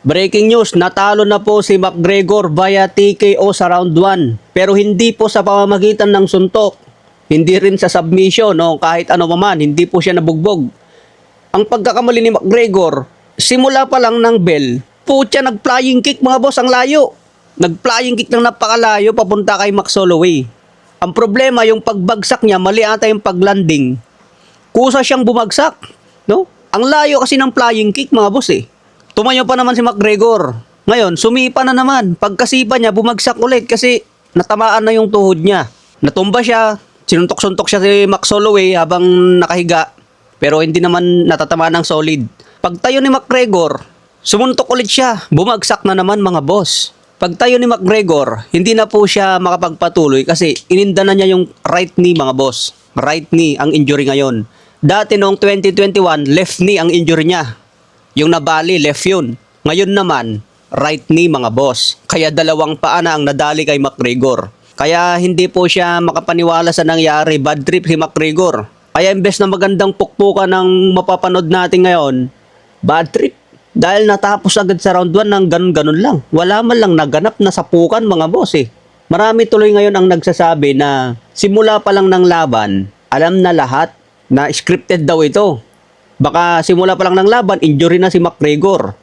Breaking news, natalo na po si McGregor via TKO sa round 1. Pero hindi po sa pamamagitan ng suntok. Hindi rin sa submission o kahit ano man, hindi po siya nabugbog. Ang pagkakamali ni McGregor, simula pa lang ng bell, putya nag-flying kick mga boss, ang layo. Nag-flying kick ng napakalayo papunta kay Max Holloway. Ang problema, yung pagbagsak niya, mali ata yung paglanding. Kusa siyang bumagsak, no? Ang layo kasi ng flying kick mga boss eh. Tumayo pa naman si McGregor. Ngayon, sumipa na naman. Pagkasipa niya, bumagsak ulit kasi natamaan na yung tuhod niya. Natumba siya, sinuntok-suntok siya si Max Holloway habang nakahiga. Pero hindi naman natatamaan ng solid. Pagtayo ni McGregor, sumuntok ulit siya. Bumagsak na naman mga boss. Pagtayo ni McGregor, hindi na po siya makapagpatuloy kasi ininda na niya yung right knee mga boss. Right knee ang injury ngayon. Dati noong 2021, left knee ang injury niya. Yung nabali, left yun. Ngayon naman, right knee mga boss. Kaya dalawang paa na ang nadali kay McGregor. Kaya hindi po siya makapaniwala sa nangyari. Bad trip si McGregor. Kaya imbes na magandang pukpukan ng mapapanood natin ngayon, bad trip. Dahil natapos agad sa round 1 ng ganun-ganun lang. Wala man lang naganap na sapukan mga boss eh. Marami tuloy ngayon ang nagsasabi na simula pa lang ng laban, alam na lahat na scripted daw ito. Baka simula pa lang ng laban, injury na si McGregor.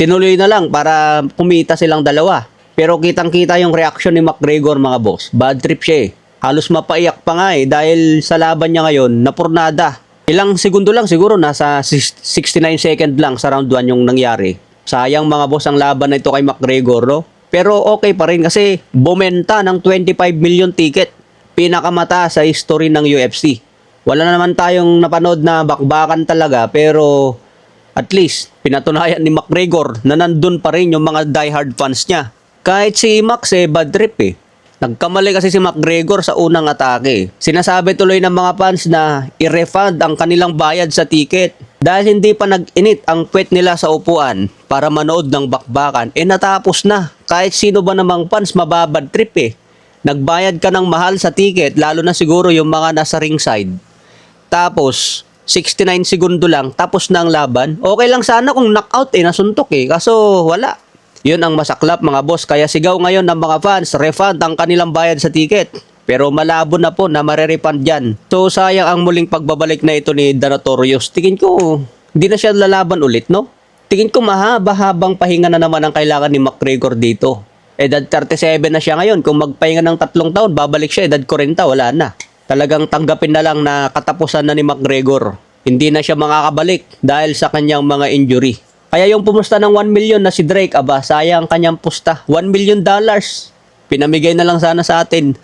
Tinuloy na lang para kumita silang dalawa. Pero kitang-kita yung reaction ni McGregor mga boss. Bad trip siya eh. Halos mapaiyak pa nga eh dahil sa laban niya ngayon, napurnada. Ilang segundo lang siguro, nasa 69 second lang sa round 1 yung nangyari. Sayang mga boss ang laban na ito kay McGregor, no? Pero okay pa rin kasi bumenta ng 25 million ticket. Pinakamata sa history ng UFC. Wala na naman tayong napanood na bakbakan talaga pero at least pinatunayan ni McGregor na nandun pa rin yung mga diehard fans niya. Kahit si Max bad trip eh. Nagkamali kasi si McGregor sa unang atake. Sinasabi tuloy ng mga fans na i-refund ang kanilang bayad sa ticket dahil hindi pa nag-init ang puwet nila sa upuan para manood ng bakbakan. Natapos na. Kahit sino ba namang fans mababad trip eh. Nagbayad ka ng mahal sa ticket lalo na siguro yung mga nasa ringside. Tapos, 69 segundo lang, tapos na ang laban. Okay lang sana kung knockout nasuntok Kaso, wala. Yun ang masaklap mga boss. Kaya sigaw ngayon ng mga fans, refund ang kanilang bayad sa ticket. Pero malabo na po na marerefund dyan. So, sayang ang muling pagbabalik na ito ni Donatorius. Tingin ko, hindi na siya lalaban ulit, no? Tingin ko mahaba-habang pahinga na naman ang kailangan ni McGregor dito. Edad 37 na siya ngayon. Kung magpahinga ng 3 taon, babalik siya. Edad 40, wala na. Talagang tanggapin na lang na katapusan na ni McGregor. Hindi na siya makakabalik dahil sa kanyang mga injury. Kaya yung pumusta ng 1 million na si Drake, sayang kanyang pusta. $1 million. Pinamigay na lang sana sa atin.